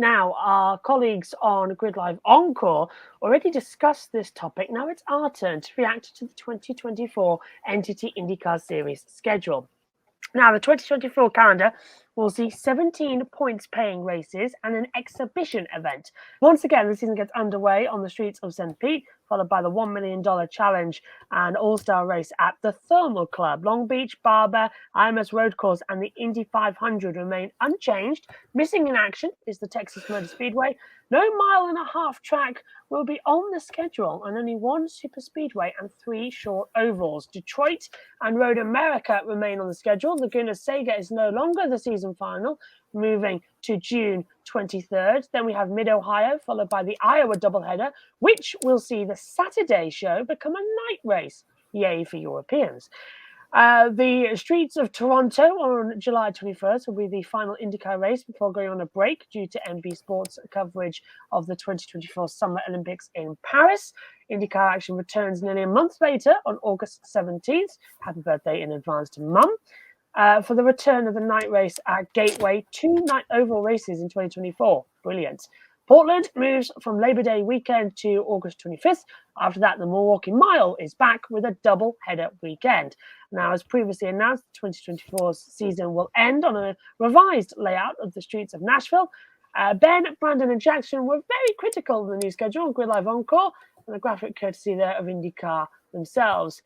Now, our colleagues on Grid Live Encore already discussed this topic. Now it's our turn to react to the 2024 Entity IndyCar Series schedule. Now, the 2024 calendar will see 17 points-paying races and an exhibition event. Once again, the season gets underway on the streets of St. Pete, followed by the $1 million challenge and all-star race at the Thermal Club. Long Beach, Barber, IMS Road Course, and the Indy 500 remain unchanged. Missing in action is the Texas Motor Speedway. No mile-and-a-half track will be on the schedule, and only one super speedway and 3 short ovals. Detroit and Road America remain on the schedule. Laguna Seca is no longer the season final, moving to June 23rd. Then we have Mid-Ohio, followed by the Iowa doubleheader, which will see the Saturday show become a night race. Yay for Europeans. The streets of Toronto on July 21st will be the final IndyCar race before going on a break due to NB Sports coverage of the 2024 Summer Olympics in Paris. IndyCar action returns nearly a month later on August 17th. Happy birthday in advance to Mum. For the return of the night race at Gateway, 2 night oval races in 2024. Brilliant. Portland moves from Labor Day weekend to August 25th. After that, the Milwaukee Mile is back with a double-header weekend. Now, as previously announced, the 2024 season will end on a revised layout of the streets of Nashville. Ben, Brandon, and Jackson were very critical of the new schedule on Grid Live Encore, and the graphic courtesy there of IndyCar themselves.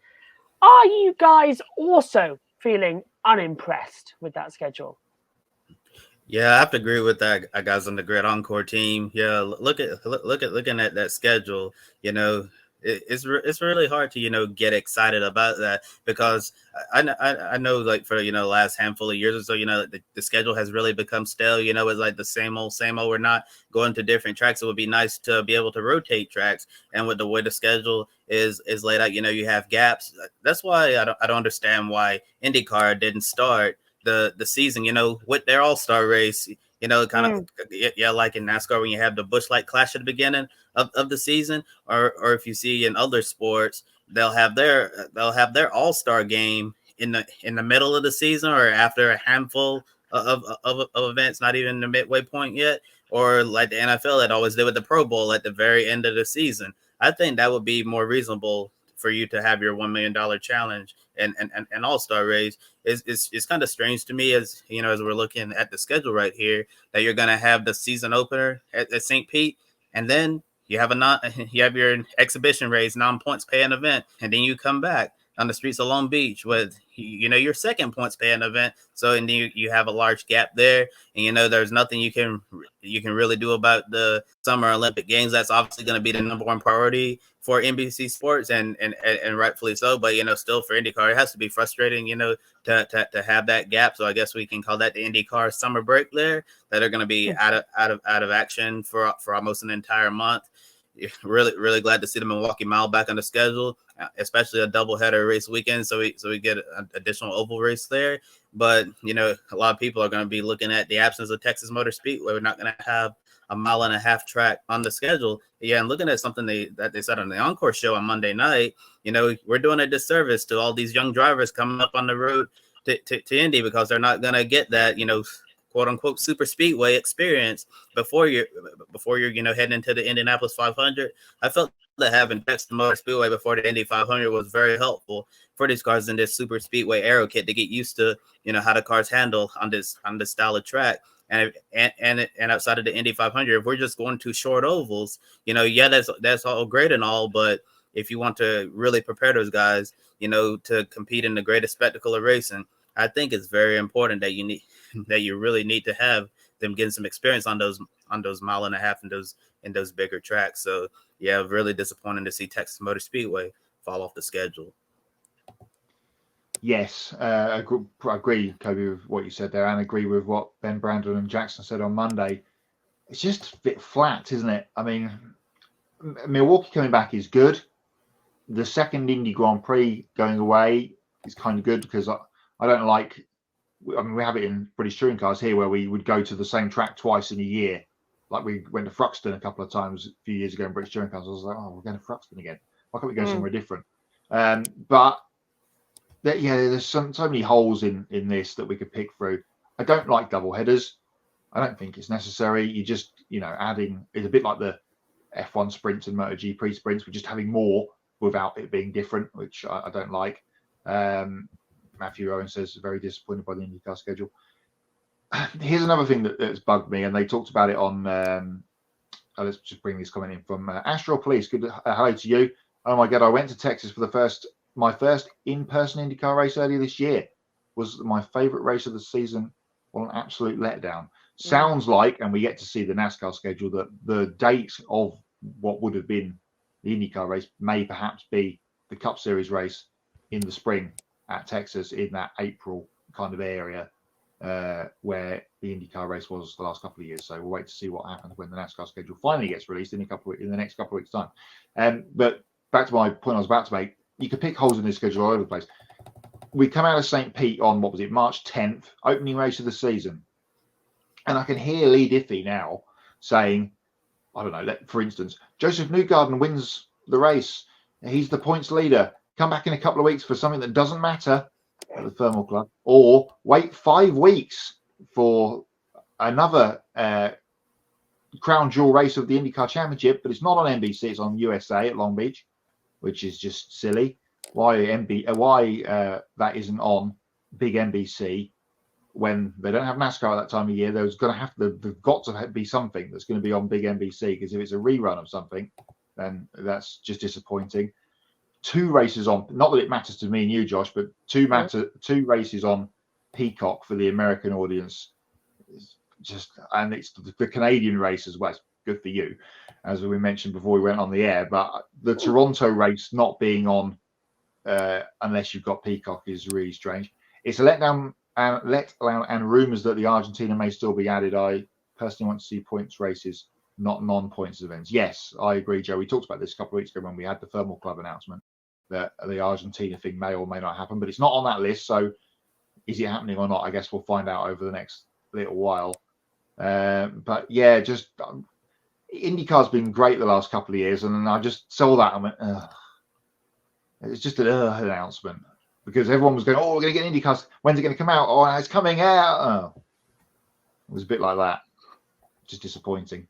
Are you guys also feeling unimpressed with that schedule? Yeah, I have to agree with that, guys on the Grid Encore team. Yeah, looking at that schedule. It's really hard to get excited about that, because I know, like, for last handful of years or so, the schedule has really become stale. It's like the same old. We're not going to different tracks. It would be nice to be able to rotate tracks, and with the way the schedule is laid out, you have gaps. That's why I don't understand why IndyCar didn't start the season, with their all-star race, kind of, like in NASCAR when you have the Busch Light Clash at the beginning of the season, or if you see in other sports, they'll have their all-star game in the middle of the season, or after a handful of events, not even the midway point yet, or like the NFL had always did with the Pro Bowl at the very end of the season. I think that would be more reasonable for you to have your $1 million challenge and all-star race. It's kind of strange to me, as as we're looking at the schedule right here, that you're going to have the season opener at St. Pete, and then you have your exhibition race, non-points paying event, and then you come back on the streets of Long Beach with your second points paying event. So, and then you have a large gap there, and there's nothing you can really do about the Summer Olympic Games. That's obviously going to be the number one priority for NBC Sports, and rightfully so. But still for IndyCar, it has to be frustrating, to have that gap. So I guess we can call that the IndyCar summer break there, that are going to be out of action for almost an entire month. Really glad to see the Milwaukee Mile back on the schedule, especially a doubleheader race weekend. So we get an additional oval race there. But a lot of people are going to be looking at the absence of Texas Motor Speedway. We're not going to have a mile-and-a-half track on the schedule. Yeah, and looking at something that they said on the Encore show on Monday night, we're doing a disservice to all these young drivers coming up on the road to Indy, because they're not going to get that, quote unquote super speedway experience before you're heading into the Indianapolis 500. I felt that having Texas Motor Speedway before the Indy 500 was very helpful for these cars in this super speedway aero kit to get used to how the cars handle on this style of track. And outside of the Indy 500, if we're just going to short ovals, that's all great and all, but if you want to really prepare those guys, to compete in the greatest spectacle of racing, I think it's very important that you really need to have them getting some experience on those mile and a half and those bigger tracks. So yeah, really disappointing to see Texas Motor Speedway fall off the schedule. Yes, I agree, Kobe, with what you said there, and agree with what Ben, Brandon, and Jackson said on Monday. It's just a bit flat, isn't it? I mean, Milwaukee coming back is good. The second Indy Grand Prix going away is kind of good, because I don't like. I mean, we have it in British touring cars here where we would go to the same track twice in a year. Like we went to Thruxton a couple of times a few years ago in British touring cars. I was like, oh, we're going to Thruxton again. Why can't we go somewhere different? But there's so many holes in this that we could pick through. I don't like double headers. I don't think it's necessary. You just, adding, it's a bit like the F1 sprints and MotoGP sprints. We're just having more without it being different, which I don't like. Matthew Owen says very disappointed by the IndyCar schedule. Here's another thing that's bugged me, and they talked about it on. Let's just bring this comment in from Astral Police. Good hello to you. Oh my God, I went to Texas for my first in-person IndyCar race earlier this year. Was my favorite race of the season. Well, an absolute letdown. Sounds like, and we get to see the NASCAR schedule, that the date of what would have been the IndyCar race may perhaps be the Cup Series race in the spring at Texas in that April kind of area where the IndyCar race was the last couple of years. So we'll wait to see what happens when the NASCAR schedule finally gets released in the next couple of weeks' time. But back to my point I was about to make, you could pick holes in this schedule all over the place. We come out of St. Pete on, March 10th, opening race of the season. And I can hear Lee Diffie now saying, I don't know, for instance, Joseph Newgarden wins the race. He's the points leader. Come back in a couple of weeks for something that doesn't matter at the Thermal Club. Or wait 5 weeks for another crown jewel race of the IndyCar Championship, but it's not on NBC, it's on USA at Long Beach, which is just silly. Why that isn't on big NBC when they don't have NASCAR at that time of year? There's got to be something that's going to be on big NBC, because if it's a rerun of something, then that's just disappointing. 2 races on, not that it matters to me and you, Josh, but 2 races on Peacock for the American audience. And it's the Canadian race as well. It's good for you, as we mentioned before we went on the air. But the Toronto race not being on unless you've got Peacock is really strange. It's a letdown and rumours that the Argentina may still be added. I personally want to see points races, not non-points events. Yes, I agree, Joe. We talked about this a couple of weeks ago when we had the Thermal Club announcement that the Argentina thing may or may not happen, but it's not on that list. So is it happening or not? I guess we'll find out over the next little while. But yeah, just IndyCar's been great the last couple of years, and then I just saw that and went, ugh. It's just an announcement, because everyone was going, we're going to get IndyCar. When's it going to come out? Oh, it's coming out. Oh. It was a bit like that. Just disappointing.